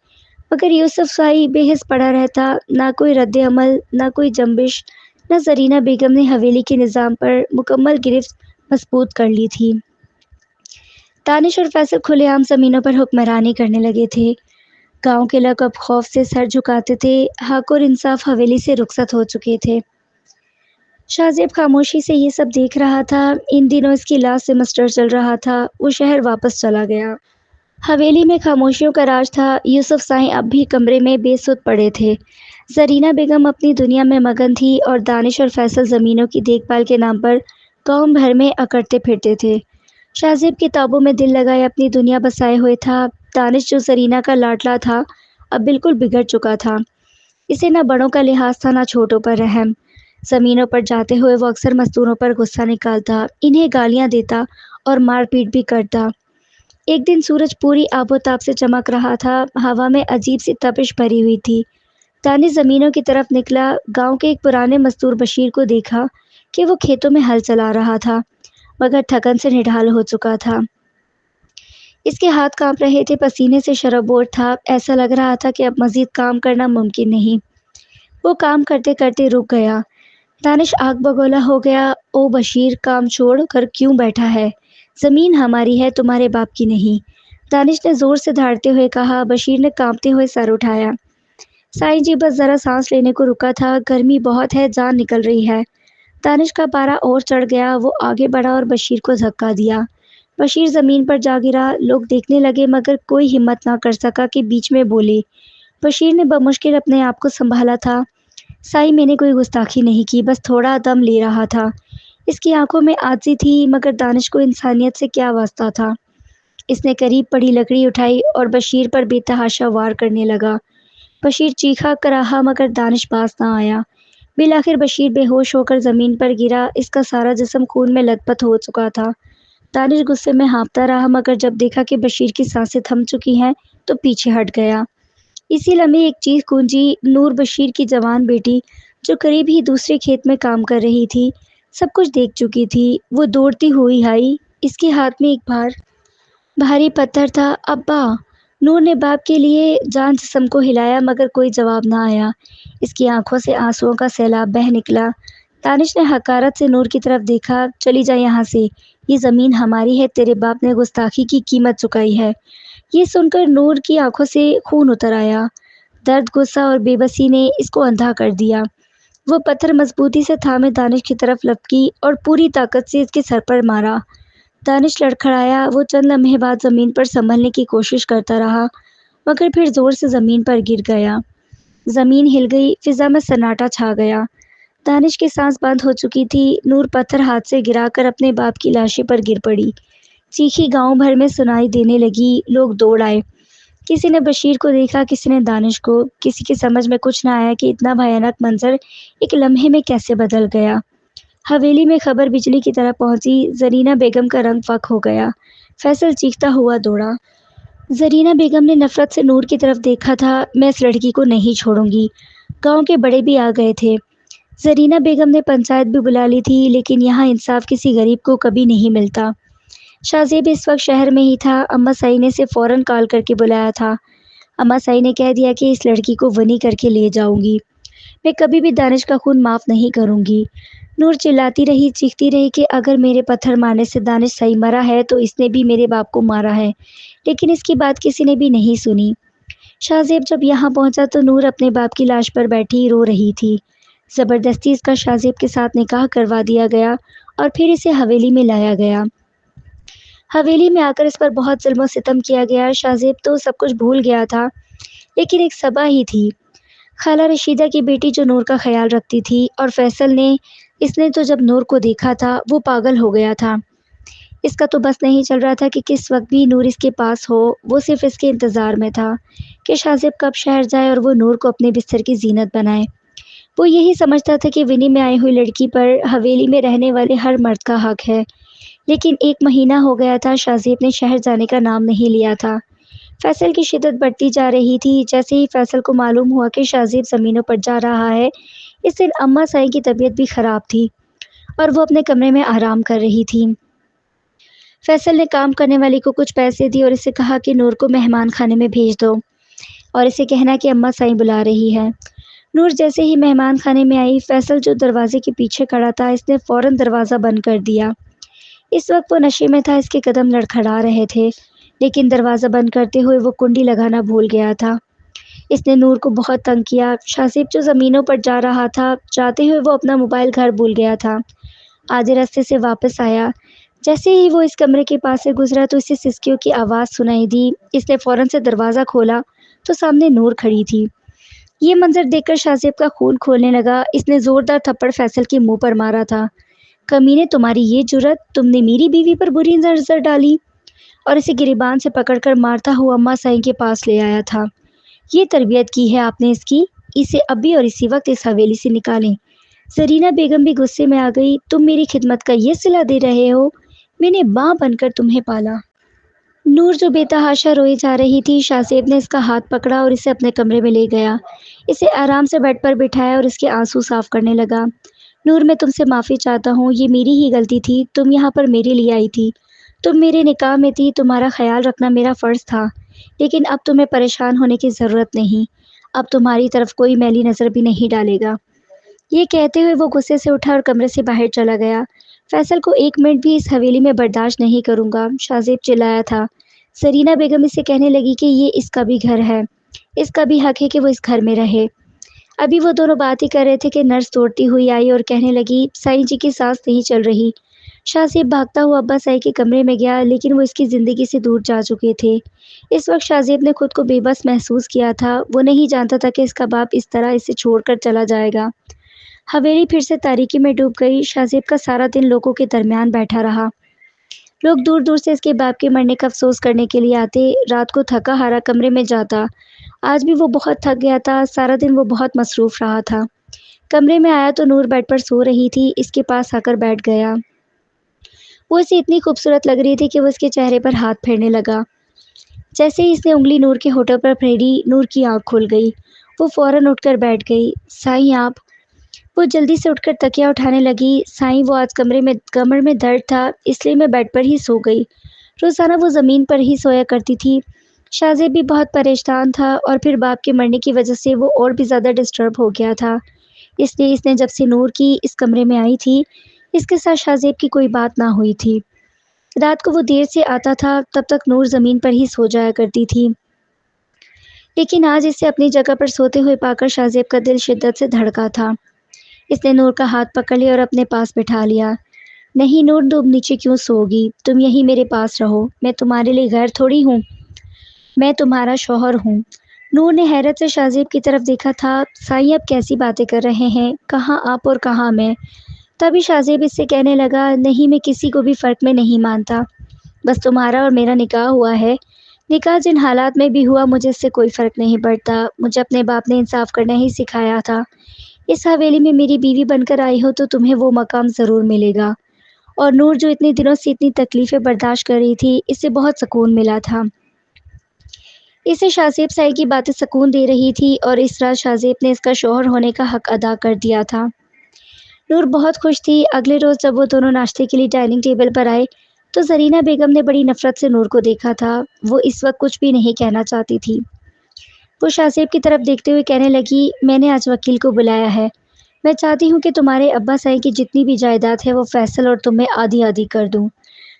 مگر یوسف سائیں بے حس پڑا رہتا، نہ کوئی رد عمل، نہ کوئی جنبش، نہ زرینہ بیگم نے حویلی کے نظام پر مکمل گرفت مضبوط کر لی تھی۔ دانش اور فیصل کھلے عام زمینوں پر حکمرانی کرنے لگے تھے۔ گاؤں کے لوگ اب خوف سے سر جھکاتے تھے، حق اور انصاف حویلی سے رخصت ہو چکے تھے۔ شازیب خاموشی سے یہ سب دیکھ رہا تھا۔ ان دنوں اس کی لاسٹ سیمسٹر چل رہا تھا، وہ شہر واپس چلا گیا۔ حویلی میں خاموشیوں کا راج تھا۔ یوسف سائیں اب بھی کمرے میں بے سود پڑے تھے۔ زرینہ بیگم اپنی دنیا میں مگن تھی اور دانش اور فیصل زمینوں کی دیکھ بھال کے نام پر گاؤں بھر میں اکڑتے پھرتے تھے۔ شازیب کتابوں میں دل لگائے اپنی دنیا بسائے ہوئے تھا۔ دانش جو زرینہ کا لاڈلا تھا، اب بالکل بگڑ چکا تھا۔ اسے نہ بڑوں کا لحاظ تھا، نہ چھوٹوں پر رحم۔ زمینوں پر جاتے ہوئے وہ اکثر مزدوروں پر غصہ نکالتا، انہیں گالیاں دیتا اور مار پیٹ بھی کرتا۔ ایک دن سورج پوری آب و تاب سے چمک رہا تھا، ہوا میں عجیب سی تپش بھری ہوئی تھی۔ دانش زمینوں کی طرف نکلا، گاؤں کے ایک پرانے مزدور بشیر کو دیکھا کہ وہ کھیتوں میں ہل چلا رہا تھا، مگر تھکن سے نڈھال ہو چکا تھا۔ اس کے ہاتھ کانپ رہے تھے، پسینے سے شرابور تھا، ایسا لگ رہا تھا کہ اب مزید کام کرنا ممکن نہیں۔ وہ کام کرتے کرتے رک گیا۔ دانش آگ بگولا ہو گیا۔ او بشیر، کام چھوڑ کر کیوں بیٹھا ہے؟ زمین ہماری ہے، تمہارے باپ کی نہیں، دانش نے زور سے دھاڑتے ہوئے کہا۔ بشیر نے کانپتے ہوئے سر اٹھایا۔ سائیں جی، بس ذرا سانس لینے کو رکا تھا، گرمی بہت ہے، جان نکل رہی ہے۔ دانش کا پارا اور چڑھ گیا، وہ آگے بڑھا اور بشیر کو دھکا دیا۔ بشیر زمین پر جا گرا، لوگ دیکھنے لگے مگر کوئی ہمت نہ کر سکا کہ بیچ میں بولے۔ بشیر نے بمشکل اپنے آپ کو سنبھالا تھا۔ سائیں، میں نے کوئی گستاخی نہیں کی، بس تھوڑا دم لے رہا تھا۔ اس کی آنکھوں میں عاجزی تھی، مگر دانش کو انسانیت سے کیا واسطہ تھا۔ اس نے قریب پڑی لکڑی اٹھائی اور بشیر پر بے تحاشا وار کرنے لگا۔ بشیر چیخا کراہا، مگر دانش پاس نہ آیا۔ بالآخر بشیر بے ہوش ہو کر زمین پر گرا، اس کا سارا جسم خون میں لت پت ہو چکا تھا۔ دانش غصے میں ہانپتا رہا، مگر جب دیکھا کہ بشیر کی سانسیں تھم چکی ہیں تو پیچھے ہٹ گیا۔ اسی لمحے ایک چیخ گونجی۔ نور، بشیر کی جوان بیٹی، جو قریب ہی دوسرے کھیت میں کام کر رہی تھی، سب کچھ دیکھ چکی تھی۔ وہ دوڑتی ہوئی آئی، اس کے ہاتھ میں ایک بھاری پتھر تھا۔ ابا! نور نے باپ کے لیے جان جسم کو ہلایا، مگر کوئی جواب نہ آیا۔ اس کی آنکھوں سے آنسوؤں کا سیلاب بہہ نکلا۔ دانش نے حقارت سے نور کی طرف دیکھا۔ چلی جا یہاں سے، یہ زمین ہماری ہے، تیرے باپ نے گستاخی کی قیمت چکائی ہے۔ یہ سن کر نور کی آنکھوں سے خون اتر آیا۔ درد، غصہ اور بے بسی نے اس کو اندھا کر دیا۔ وہ پتھر مضبوطی سے تھامے دانش کی طرف لپکی اور پوری طاقت سے اس کے سر پر مارا۔ دانش لڑکھڑایا۔ وہ چند لمحے بعد زمین پر سنبھلنے کی کوشش کرتا رہا، مگر پھر زور سے زمین پر گر گیا۔ زمین ہل گئی، فضا میں سناٹا چھا گیا۔ دانش کی سانس بند ہو چکی تھی۔ نور پتھر ہاتھ سے گرا کر اپنے باپ کی لاشی پر گر پڑی۔ چیخی گاؤں بھر میں سنائی دینے لگی، لوگ دوڑ آئے۔ کسی نے بشیر کو دیکھا، کسی نے دانش کو۔ کسی کی سمجھ میں کچھ نہ آیا کہ اتنا بھیانک منظر ایک لمحے میں کیسے بدل گیا۔ حویلی میں خبر بجلی کی طرح پہنچی۔ زرینہ بیگم کا رنگ فک ہو گیا۔ فیصل چیختا ہوا دوڑا۔ زرینہ بیگم نے نفرت سے نور کی طرف دیکھا تھا۔ میں اس لڑکی کو نہیں چھوڑوں گی۔ گاؤں کے بڑے بھی آ گئے تھے۔ زرینہ بیگم نے پنچایت بھی بلا لی تھی، لیکن یہاں انصاف کسی غریب کو کبھی نہیں ملتا۔ شاہ زیب اس وقت شہر میں ہی تھا۔ اماں سائی نے اسے فوراً کال کر کے بلایا تھا۔ اماں سائی نے کہہ دیا کہ اس لڑکی کو ونی کر کے لے جاؤں گی۔ میں کبھی بھی دانش کا خون معاف نہیں کروں گی۔ نور چلاتی رہی، چیختی رہی کہ اگر میرے پتھر مارنے سے دانش صحیح مرا ہے تو اس نے بھی میرے باپ کو مارا ہے، لیکن اس کی بات کسی نے بھی نہیں سنی۔ شاہ زیب جب یہاں پہنچا تو نور اپنے باپ کی لاش پر بیٹھی رو رہی تھی۔ زبردستی اس کا شاہ زیب کے ساتھ نکاح کروا دیا گیا اور پھر اسے حویلی میں لایا گیا۔ حویلی میں آ کر اس پر بہت ظلم و ستم کیا گیا۔ شاہ زیب تو سب کچھ بھول گیا تھا، لیکن ایک صبا ہی تھی، خالہ رشیدہ کی بیٹی، جو نور کا خیال رکھتی تھی، اور فیصل نے، اس نے تو جب نور کو دیکھا تھا وہ پاگل ہو گیا تھا۔ اس کا تو بس نہیں چل رہا تھا کہ کس وقت بھی نور اس کے پاس ہو۔ وہ صرف اس کے انتظار میں تھا کہ شاہ زیب کب شہر جائے اور وہ نور کو اپنے بستر کی زینت بنائے۔ وہ یہی سمجھتا تھا کہ ونی میں آئی ہوئی لڑکی پر حویلی میں رہنے والے ہر مرد کا حق ہے، لیکن 1 مہینہ ہو گیا تھا، شاہ زیب نے شہر جانے کا نام نہیں لیا تھا۔ فیصل کی شدت بڑھتی جا رہی تھی۔ جیسے ہی فیصل کو معلوم ہوا کہ شاہ زیب زمینوں پر جا رہا ہے، اس دن اماں سائی کی طبیعت بھی خراب تھی اور وہ اپنے کمرے میں آرام کر رہی تھی۔ فیصل نے کام کرنے والی کو کچھ پیسے دی اور اسے کہا کہ نور کو مہمان خانے میں بھیج دو اور اسے کہنا کہ اماں سائی بلا رہی ہے۔ نور جیسے ہی مہمان خانے میں آئی، فیصل جو دروازے کے پیچھے کھڑا تھا، اس نے فوراً دروازہ بند کر دیا۔ اس وقت وہ نشے میں تھا، اس کے قدم لڑکھڑا رہے تھے، لیکن دروازہ بند کرتے ہوئے وہ کنڈی لگانا بھول گیا تھا۔ اس نے نور کو بہت تنگ کیا۔ شاہ زیب جو زمینوں پر جا رہا تھا، جاتے ہوئے وہ اپنا موبائل گھر بھول گیا تھا۔ آدھے راستے سے واپس آیا۔ جیسے ہی وہ اس کمرے کے پاس سے گزرا تو اسے سسکیوں کی آواز سنائی دی۔ اس نے فوراً سے دروازہ کھولا تو سامنے نور کھڑی تھی۔ یہ منظر دیکھ کر شاہ زیب کا خون کھولنے لگا۔ اس نے زوردار تھپڑ فیصل کے منہ پر مارا تھا۔ کمینے، تمہاری یہ جرأت، تم نے میری بیوی پر بری نظر ڈالی، اور اسے گریبان سے پکڑ کر مارتا ہوا اماں سائی کے پاس لے آیا تھا۔ یہ تربیت کی ہے آپ نے اس کی؟ اسے ابھی اور اسی وقت اس حویلی سے نکالیں۔ زرینہ بیگم بھی غصے میں آ گئی۔ تم میری خدمت کا یہ صلہ دے رہے ہو؟ میں نے ماں بن کر تمہیں پالا۔ نور جو بے تحاشا روئی جا رہی تھی، شاہ زیب نے اس کا ہاتھ پکڑا اور اسے اپنے کمرے میں لے گیا۔ اسے آرام سے بیڈ پر بٹھایا اور اس کے آنسو صاف کرنے لگا۔ نور، میں تم سے معافی چاہتا ہوں، یہ میری ہی غلطی تھی۔ تم یہاں پر میرے لیے آئی تھی، تم میرے نکاح میں تھی، تمہارا خیال رکھنا میرا فرض تھا، لیکن اب تمہیں پریشان ہونے کی ضرورت نہیں۔ اب تمہاری طرف کوئی میلی نظر بھی نہیں ڈالے گا۔ یہ کہتے ہوئے وہ غصے سے اٹھا اور کمرے سے باہر چلا گیا۔ فیصل کو 1 منٹ بھی اس حویلی میں برداشت نہیں کروں گا، شاہ زیب چلایا تھا۔ زرینہ بیگم اسے کہنے لگی کہ یہ اس کا بھی گھر ہے، اس کا بھی حق ہے کہ وہ اس گھر میں رہے۔ ابھی وہ دونوں بات ہی کر رہے تھے کہ نرس دوڑتی ہوئی آئی اور کہنے لگی، سائی جی کی سانس نہیں چل رہی۔ شاہ زیب بھاگتا ہوا ابا سائی کے کمرے میں گیا، لیکن وہ اس کی زندگی سے دور جا چکے تھے۔ اس وقت شاہ زیب نے خود کو بے بس محسوس کیا تھا۔ وہ نہیں جانتا تھا کہ اس کا باپ اس طرح اسے چھوڑ کر چلا جائے گا۔ حویلی پھر سے تاریکی میں ڈوب گئی۔ شاہ زیب کا سارا دن لوگوں کے درمیان بیٹھا رہا۔ لوگ دور دور سے اس کے باپ کے مرنے کا افسوس کرنے کے لیے آتے۔ رات کو تھکا ہارا کمرے میں جاتا۔ آج بھی وہ بہت تھک گیا تھا، سارا دن وہ بہت مصروف رہا تھا۔ کمرے میں آیا تو نور بیڈ پر سو رہی تھی، اس کے پاس آ کر بیٹھ گیا۔ وہ اسے اتنی خوبصورت لگ رہی تھی کہ وہ اس کے چہرے پر ہاتھ پھیرنے لگا۔ جیسے ہی اس نے انگلی نور کے ہونٹوں پر پھیری، نور کی آنکھ کھل گئی۔ وہ فوراً اٹھ کر بیٹھ گئی۔ سائیں آپ؟ وہ جلدی سے اٹھ کر تکیہ اٹھانے لگی۔ سائیں، وہ آج کمر میں درد تھا، اس لیے میں بیڈ پر ہی سو گئی۔ روزانہ وہ زمین پر ہی سویا کرتی تھی۔ شاہ زیب بھی بہت پریشان تھا، اور پھر باپ کے مرنے کی وجہ سے وہ اور بھی زیادہ ڈسٹرب ہو گیا تھا۔ اس لیے اس نے جب سے نور کی اس کمرے میں آئی تھی، اس کے ساتھ شاہ زیب کی کوئی بات نہ ہوئی تھی۔ رات کو وہ دیر سے آتا تھا، تب تک نور زمین پر ہی سو جایا کرتی تھی، لیکن آج اسے اپنی جگہ پر سوتے ہوئے پا کر شاہ زیب کا دل شدت سے دھڑکا تھا۔ اس نے نور کا ہاتھ پکڑ لیا اور اپنے پاس بٹھا لیا۔ نہیں نور، تم نیچے کیوں سوگی؟ تم یہی میرے پاس رہو، میں تمہارے لیے غیر تھوڑی ہوں، میں تمہارا شوہر ہوں۔ نور نے حیرت سے شاہ زیب کی طرف دیکھا تھا۔ سائیں اب کیسی باتیں کر رہے ہیں، کہاں آپ اور کہاں میں؟ تبھی شاہ زیب اس سے کہنے لگا، نہیں میں کسی کو بھی فرق میں نہیں مانتا، بس تمہارا اور میرا نکاح ہوا ہے۔ نکاح جن حالات میں بھی ہوا مجھے اس سے کوئی فرق نہیں پڑتا، مجھے اپنے باپ نے انصاف کرنا ہی سکھایا تھا۔ اس حویلی میں میری بیوی بن کر آئی ہو تو تمہیں وہ مقام ضرور ملے گا۔ اور نور جو اتنے دنوں سے اتنی تکلیفیں برداشت کر رہی تھی، اس سے بہت سکون ملا تھا۔ اسے شاہ زیب سائی کی باتیں سکون دے رہی تھی اور اس رات شاہ زیب نے اس کا شوہر ہونے کا حق ادا کر دیا تھا۔ نور بہت خوش تھی۔ اگلے روز جب وہ دونوں ناشتے کے لیے ڈائننگ ٹیبل پر آئے تو زرینہ بیگم نے بڑی نفرت سے نور کو دیکھا تھا۔ وہ اس وقت کچھ بھی نہیں کہنا چاہتی تھی۔ وہ شاہ زیب کی طرف دیکھتے ہوئے کہنے لگی، میں نے آج وکیل کو بلایا ہے، میں چاہتی ہوں کہ تمہارے ابا سائی کی جتنی بھی جائیداد ہے وہ فیصل اور تمہیں آدھی آدھی کر دوں۔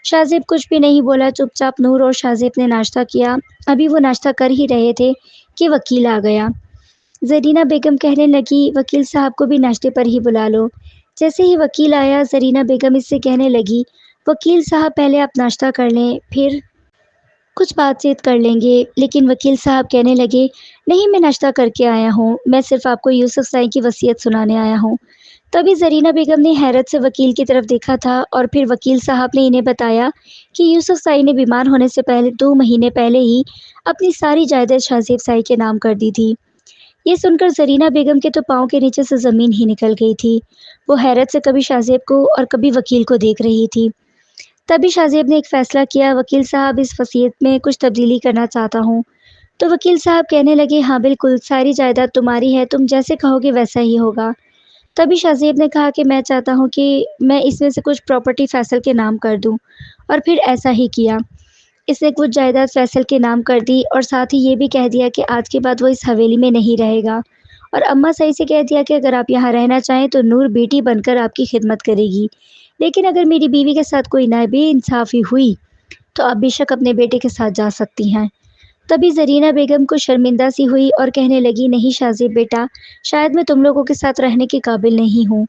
شاہ زیب کچھ بھی نہیں بولا، چپ چاپ نور اور شاہ زیب نے ناشتہ کیا۔ ابھی وہ ناشتہ کر ہی رہے تھے کہ وکیل آ گیا۔ زرینہ بیگم کہنے لگی، وکیل صاحب کو بھی ناشتے پر ہی بلا لو۔ جیسے ہی وکیل آیا زرینہ بیگم اس سے کہنے لگی، وکیل صاحب پہلے آپ ناشتہ کر لیں، پھر کچھ بات چیت کر لیں گے۔ لیکن وکیل صاحب کہنے لگے، نہیں میں ناشتہ کر کے آیا ہوں، میں صرف آپ کو یوسف سائی کی وصیت سنانے آیا ہوں۔ تبھی زرینہ بیگم نے حیرت سے وکیل کی طرف دیکھا تھا اور پھر وکیل صاحب نے انہیں بتایا کہ یوسف سائی نے بیمار ہونے سے پہلے 2 مہینے پہلے ہی اپنی ساری جائیداد شاہ زیب سائی کے نام کر دی تھی۔ یہ سن کر زرینہ بیگم کے تو پاؤں کے نیچے سے زمین ہی نکل گئی تھی۔ وہ حیرت سے کبھی شاہ زیب کو اور کبھی وکیل کو دیکھ رہی تھی۔ تبھی شاہ زیب نے ایک فیصلہ کیا، وکیل صاحب اس وصیت میں کچھ تبدیلی کرنا چاہتا ہوں۔ تو وکیل صاحب کہنے لگے، ہاں بالکل، ساری جائیداد تمہاری ہے، تم جیسے کہو گے ویسا ہی ہوگا۔ تبھی شاہ زیب نے کہا کہ میں چاہتا ہوں کہ میں اس میں سے کچھ پراپرٹی فیصل کے نام کر دوں، اور پھر ایسا ہی کیا۔ اس نے کچھ جائیداد فیصل کے نام کر دی اور ساتھ ہی یہ بھی کہہ دیا کہ آج کے بعد وہ اس حویلی میں نہیں رہے گا، اور اماں صحیح سے کہہ دیا کہ اگر آپ یہاں رہنا چاہیں تو نور بیٹی بن کر آپ کی خدمت کرے گی، لیکن اگر میری بیوی کے ساتھ کوئی بے انصافی ہوئی تو آپ بے شک اپنے بیٹے کے ساتھ جا سکتی ہیں۔ تبھی زرینہ بیگم کو شرمندہ سی ہوئی اور کہنے لگی، نہیں شاہ زیب بیٹا، شاید میں تم لوگوں کے ساتھ رہنے کے قابل نہیں ہوں۔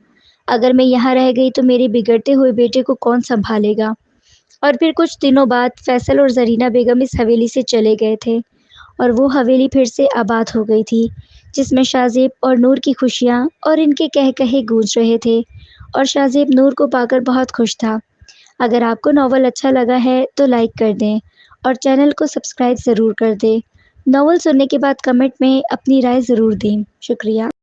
اگر میں یہاں رہ گئی تو میرے بگڑتے ہوئے بیٹے کو کون سنبھالے گا؟ اور پھر کچھ دنوں بعد فیصل اور زرینہ بیگم اس حویلی سے چلے گئے تھے اور وہ حویلی پھر سے آباد ہو گئی تھی، جس میں شاہ زیب اور نور کی خوشیاں اور ان کے کہے کہے گونج رہے تھے، اور شاہ زیب نور کو پا کر بہت خوش تھا۔ اگر آپ کو ناول اچھا لگا ہے تو لائک کر دیں اور چینل کو سبسکرائب ضرور کر دیں۔ ناول سننے کے بعد کمنٹ میں اپنی رائے ضرور دیں۔ شکریہ۔